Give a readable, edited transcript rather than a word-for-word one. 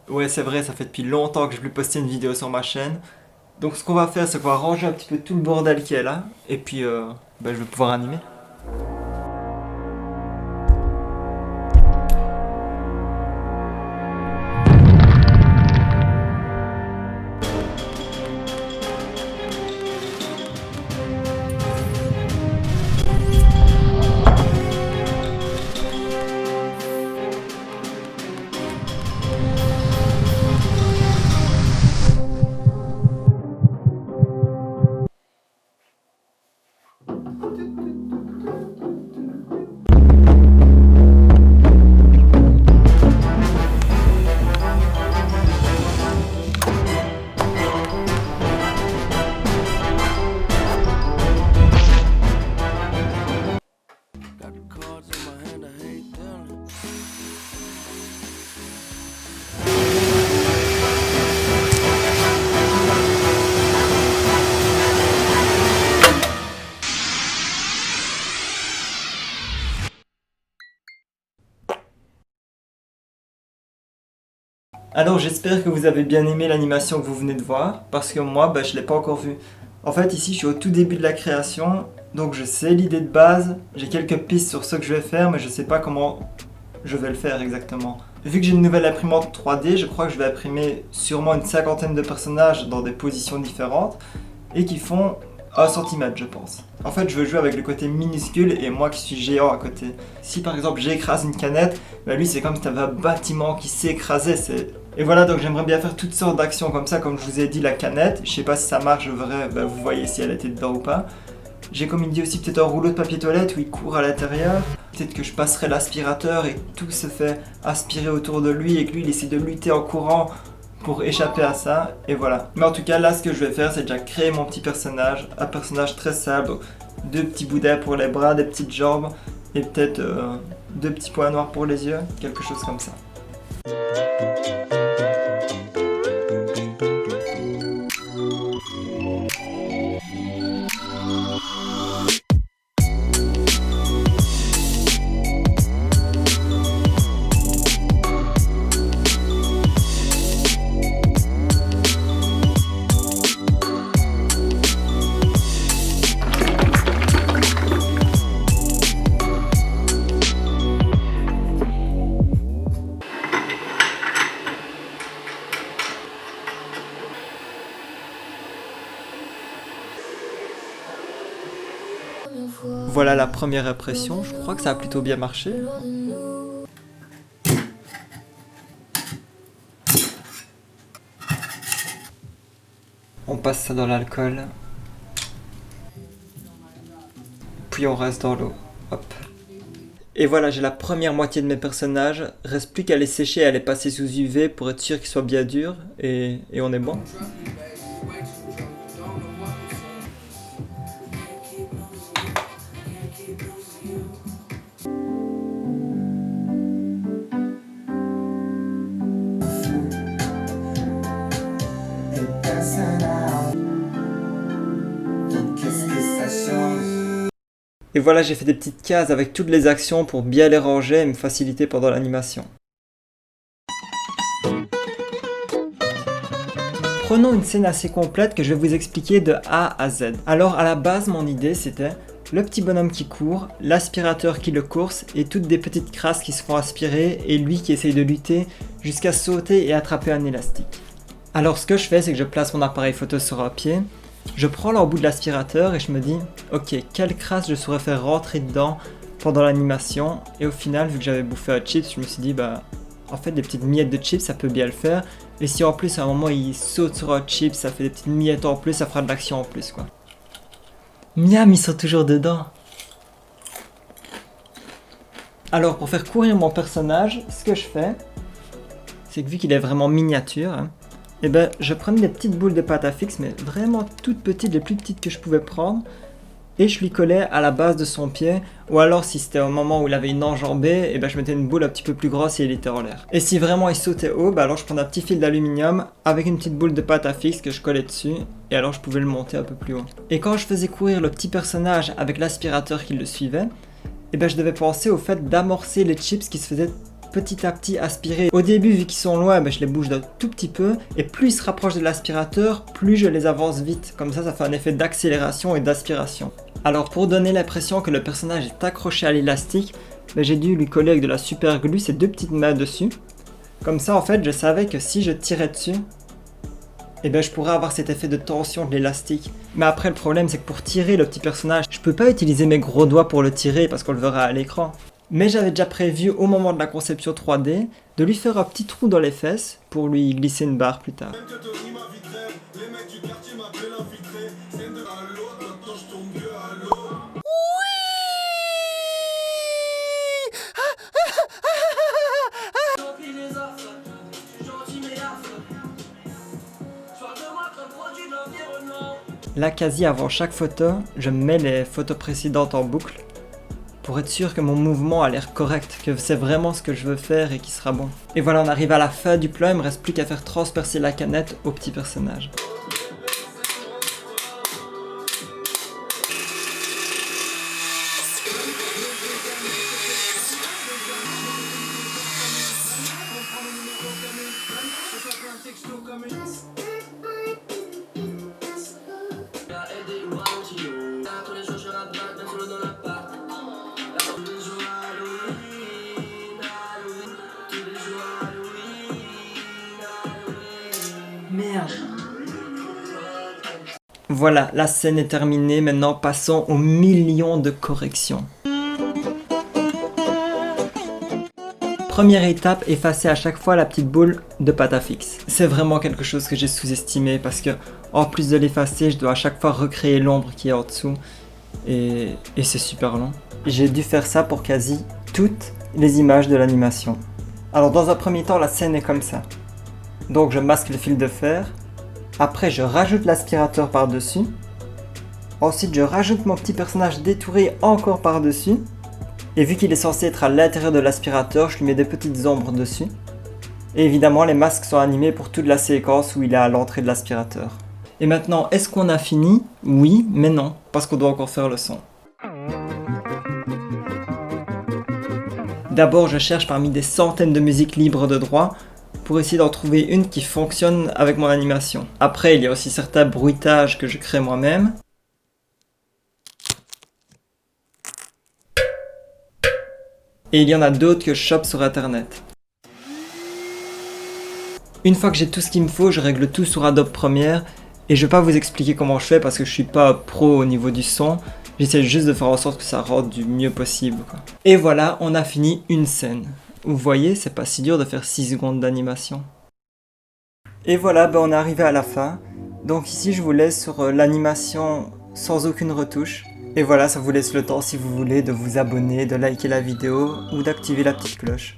Ouais, c'est vrai, ça fait depuis longtemps que je vais poster une vidéo sur ma chaîne. Donc ce qu'on va faire, c'est qu'on va ranger un petit peu tout le bordel qui est là. Et puis, je vais pouvoir animer. Got the cards in my hand, I hate dealing. Alors j'espère que vous avez bien aimé l'animation que vous venez de voir, parce que moi, je l'ai pas encore vue. En fait, ici, je suis au tout début de la création, donc je sais l'idée de base, j'ai quelques pistes sur ce que je vais faire, mais je sais pas comment je vais le faire exactement. Vu que j'ai une nouvelle imprimante 3D, je crois que je vais imprimer sûrement une cinquantaine de personnages dans des positions différentes, et qui font 1 centimètre, je pense. En fait, je veux jouer avec le côté minuscule et moi qui suis géant à côté. Si par exemple j'écrase une canette, lui c'est comme si t'avais un bâtiment qui s'écrasait. Et voilà, donc j'aimerais bien faire toutes sortes d'actions comme ça, comme je vous ai dit, la canette. Je sais pas si ça marche, je verrai, vous voyez si elle était dedans ou pas. J'ai comme idée aussi peut-être un rouleau de papier toilette où il court à l'intérieur. Peut-être que je passerai l'aspirateur et tout se fait aspirer autour de lui et que lui il essaie de lutter en courant pour échapper à ça, et voilà. Mais en tout cas, là, ce que je vais faire, c'est déjà créer mon petit personnage, un personnage très simple, 2 petits boudins pour les bras, des petites jambes, et peut-être 2 petits points noirs pour les yeux, quelque chose comme ça. Voilà la première impression, je crois que ça a plutôt bien marché. On passe ça dans l'alcool. Puis on reste dans l'eau. Hop. Et voilà, j'ai la première moitié de mes personnages. Reste plus qu'à les sécher et à les passer sous UV pour être sûr qu'ils soient bien durs. Et on est bon. Et voilà, j'ai fait des petites cases avec toutes les actions pour bien les ranger et me faciliter pendant l'animation. Prenons une scène assez complète que je vais vous expliquer de A à Z. Alors à la base, mon idée c'était le petit bonhomme qui court, l'aspirateur qui le course et toutes des petites crasses qui se font aspirer et lui qui essaye de lutter jusqu'à sauter et attraper un élastique. Alors ce que je fais, c'est que je place mon appareil photo sur un pied, je prends l'embout de l'aspirateur et je me dis ok, quelle crasse je saurais faire rentrer dedans pendant l'animation, et au final, vu que j'avais bouffé un chips, je me suis dit en fait des petites miettes de chips ça peut bien le faire, et si en plus à un moment il saute sur un chip, ça fait des petites miettes en plus, ça fera de l'action en plus quoi. Miam, ils sont toujours dedans. Alors pour faire courir mon personnage, ce que je fais, c'est que vu qu'il est vraiment miniature, je prenais des petites boules de pâte à fixe, mais vraiment toutes petites, les plus petites que je pouvais prendre, et je lui collais à la base de son pied, ou alors si c'était au moment où il avait une enjambée, je mettais une boule un petit peu plus grosse et il était en l'air. Et si vraiment il sautait haut, alors je prenais un petit fil d'aluminium avec une petite boule de pâte à fixe que je collais dessus, et alors je pouvais le monter un peu plus haut. Et quand je faisais courir le petit personnage avec l'aspirateur qui le suivait, je devais penser au fait d'amorcer les chips qui se faisaient petit à petit aspirer. Au début, vu qu'ils sont loin, je les bouge d'un tout petit peu. Et plus ils se rapprochent de l'aspirateur, plus je les avance vite. Comme ça fait un effet d'accélération et d'aspiration. Alors pour donner l'impression que le personnage est accroché à l'élastique, j'ai dû lui coller avec de la super glue ces deux petites mains dessus. Comme ça, en fait, je savais que si je tirais dessus, je pourrais avoir cet effet de tension de l'élastique. Mais après, le problème, c'est que pour tirer le petit personnage, je peux pas utiliser mes gros doigts pour le tirer parce qu'on le verra à l'écran. Mais j'avais déjà prévu, au moment de la conception 3D, de lui faire un petit trou dans les fesses pour lui glisser une barre plus tard. Là, quasi avant chaque photo, je mets les photos précédentes en boucle pour être sûr que mon mouvement a l'air correct, que c'est vraiment ce que je veux faire et qui sera bon. Et voilà, on arrive à la fin du plan, il me reste plus qu'à faire transpercer la canette au petit personnage. Merde. Voilà, la scène est terminée, maintenant passons aux millions de corrections. Première étape, effacer à chaque fois la petite boule de pâte à fixe. C'est vraiment quelque chose que j'ai sous-estimé parce que en plus de l'effacer, je dois à chaque fois recréer l'ombre qui est en dessous et c'est super long. J'ai dû faire ça pour quasi toutes les images de l'animation. Alors dans un premier temps, la scène est comme ça. Donc je masque le fil de fer, après je rajoute l'aspirateur par-dessus, ensuite je rajoute mon petit personnage détouré encore par-dessus, et vu qu'il est censé être à l'intérieur de l'aspirateur, je lui mets des petites ombres dessus. Et évidemment les masques sont animés pour toute la séquence où il est à l'entrée de l'aspirateur. Et maintenant, est-ce qu'on a fini? Oui, mais non, parce qu'on doit encore faire le son. D'abord je cherche parmi des centaines de musiques libres de droit, pour essayer d'en trouver une qui fonctionne avec mon animation. Après, il y a aussi certains bruitages que je crée moi-même. Et il y en a d'autres que je chope sur internet. Une fois que j'ai tout ce qu'il me faut, je règle tout sur Adobe Premiere. Et je vais pas vous expliquer comment je fais parce que je suis pas pro au niveau du son. J'essaie juste de faire en sorte que ça rentre du mieux possible, quoi. Et voilà, on a fini une scène. Vous voyez, c'est pas si dur de faire 6 secondes d'animation. Et voilà, on est arrivé à la fin. Donc ici, je vous laisse sur l'animation sans aucune retouche. Et voilà, ça vous laisse le temps, si vous voulez, de vous abonner, de liker la vidéo ou d'activer la petite cloche.